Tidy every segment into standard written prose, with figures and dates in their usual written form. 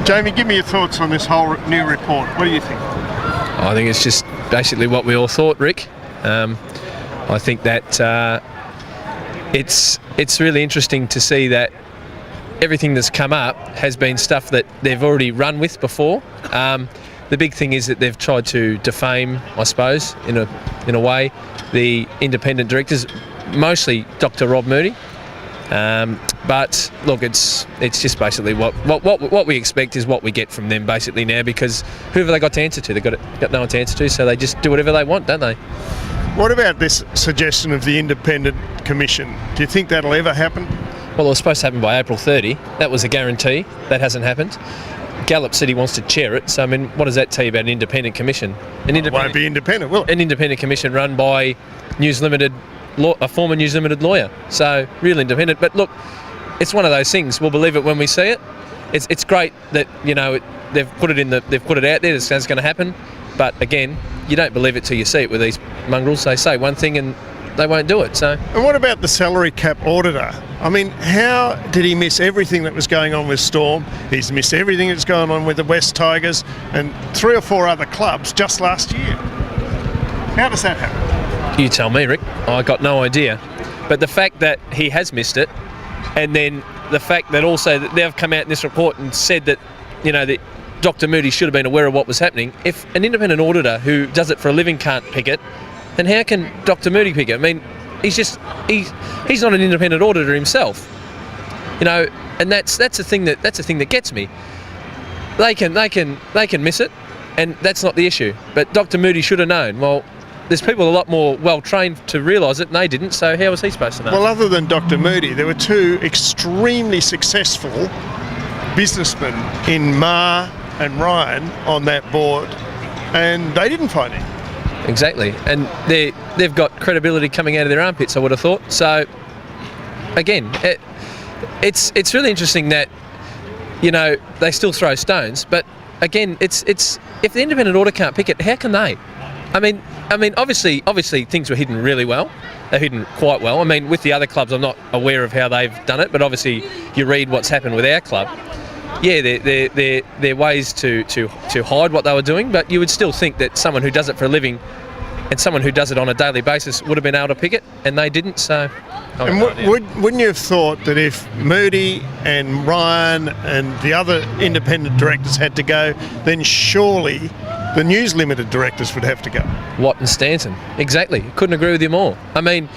Jamie, give me your thoughts on this whole new report. What do you think? I think it's just basically what we all thought, Rick. I think that it's really interesting to see that everything that's come up has been stuff that they've already run with before. The big thing is that they've tried to defame, I suppose, in a way, the independent directors, mostly Dr. Rob Moody. But look, it's just basically what we expect is what we get from them basically now, because who have they got to answer to? They've got no one to answer to, so they just do whatever they want, don't they? What about this suggestion of the independent commission? Do you think that'll ever happen? Well, it was supposed to happen by April 30. That was a guarantee. That hasn't happened. Gallup said he wants to chair it, so I mean, what does that tell you about an independent commission? It won't be independent, will it? An independent commission run by News Limited, a former News Limited lawyer, so real independent. But look, it's one of those things. We'll believe it when we see it. It's great that they've put it out there. That's going to happen. But again, you don't believe it till you see it with these mongrels. They say one thing and they won't do it. So. And what about the salary cap auditor? I mean, how did he miss everything that was going on with Storm? He's missed everything that's going on with the West Tigers and 3 or 4 other clubs just last year. How does that happen? You tell me, Rick. I got no idea. But the fact that he has missed it, and then the fact that also that they've come out in this report and said that, that Dr. Moody should have been aware of what was happening. If an independent auditor who does it for a living can't pick it, then how can Dr. Moody pick it? I mean, he's not an independent auditor himself, and that's the thing that gets me. They can miss it, and that's not the issue. But Dr. Moody should have known. Well, there's people a lot more well trained to realise it, and they didn't. So how was he supposed to know? Well, other than Dr. Moody, there were 2 extremely successful businessmen in Ma and Ryan on that board, and they didn't find it. Exactly, and they've got credibility coming out of their armpits, I would have thought. So again, it's really interesting that they still throw stones, but again, it's if the independent auditor can't pick it, how can they? I mean, obviously things were hidden really well. They're hidden quite well. I mean, with the other clubs, I'm not aware of how they've done it, but obviously you read what's happened with our club. Yeah, there are ways to hide what they were doing, but you would still think that someone who does it for a living and someone who does it on a daily basis would have been able to pick it, and they didn't. So, and wouldn't you have thought that if Moody and Ryan and the other independent directors had to go, then surely the News Limited directors would have to go? Watt and Stanton, exactly. Couldn't agree with you more. I mean,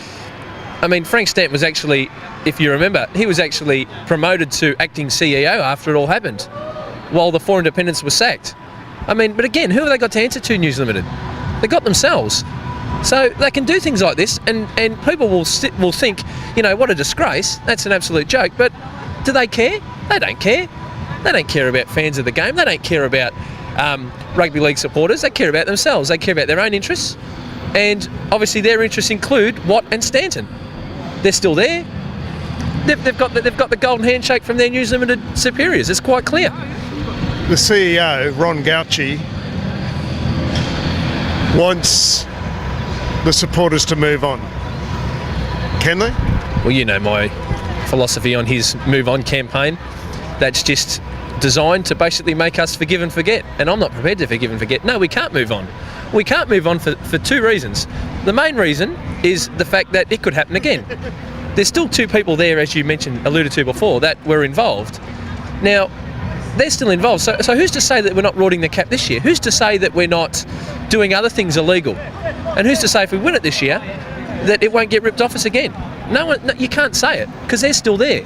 Frank Stanton was actually, if you remember, he was actually promoted to acting CEO after it all happened, while the 4 independents were sacked. I mean, but again, who have they got to answer to, News Limited? They got themselves. So they can do things like this, and people will think, what a disgrace. That's an absolute joke. But do they care? They don't care. They don't care about fans of the game. They don't care about rugby league supporters. They care about themselves. They care about their own interests, and obviously their interests include Watt and Stanton. They're still there. They've got the golden handshake from their News Limited superiors. It's quite clear. The CEO, Ron Gauci, wants the supporters to move on. Can they? Well, you know my philosophy on his Move On campaign. That's just designed to basically make us forgive and forget, and I'm not prepared to forgive and forget. No, we can't move on. We can't move on for 2 reasons. The main reason is the fact that it could happen again. There's still 2 people there, as you alluded to before, that were involved. Now, they're still involved. So who's to say that we're not rorting the cap this year? Who's to say that we're not doing other things illegal? And who's to say if we win it this year that it won't get ripped off us again? No, you can't say it, because they're still there.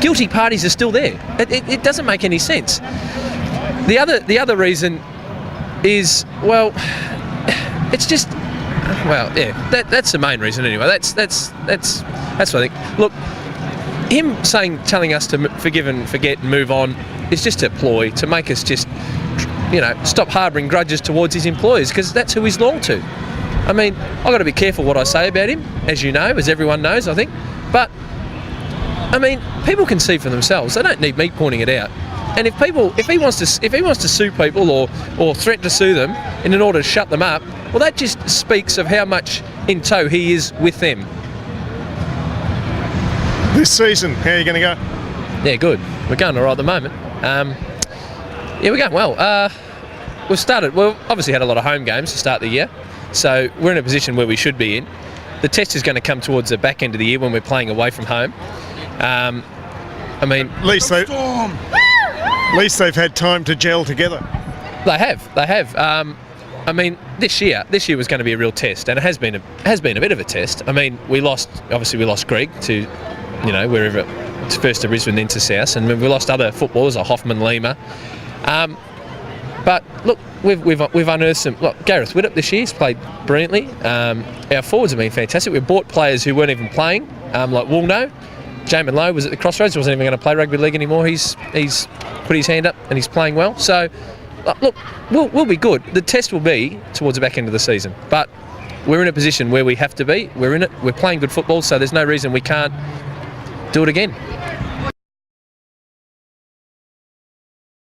Guilty parties are still there. It doesn't make any sense. The other reason is, well, it's just, well, yeah, that's the main reason anyway. That's what I think. Look, him telling us to forgive and forget and move on is just a ploy to make us just, stop harbouring grudges towards his employers, because that's who he's loyal to. I mean, I've got to be careful what I say about him, as you know, as everyone knows, I think. But I mean, people can see for themselves. They don't need me pointing it out. And if he wants to sue people or threaten to sue them in order to shut them up, well, that just speaks of how much in tow he is with them. This season, how are you going to go? Yeah, good. We're going all right at the moment. Yeah, we're going well. We've obviously had a lot of home games to start the year, so we're in a position where we should be in. The test is going to come towards the back end of the year when we're playing away from home. At least they've had time to gel together. They have. This year was going to be a real test, and it has been a bit of a test. We lost Greg to, wherever, first to Brisbane, then to South, and we lost other footballers like Hoffman, Lima. But look, we've unearthed some. Look, Gareth Widdop this year has played brilliantly. Our forwards have been fantastic. We've bought players who weren't even playing, like Woolno. Jamin Lowe was at the crossroads. Wasn't even going to play rugby league anymore. He's put his hand up and he's playing well. So, look, we'll be good. The test will be towards the back end of the season, but we're in a position where we have to be. We're in it. We're playing good football, so there's no reason we can't do it again.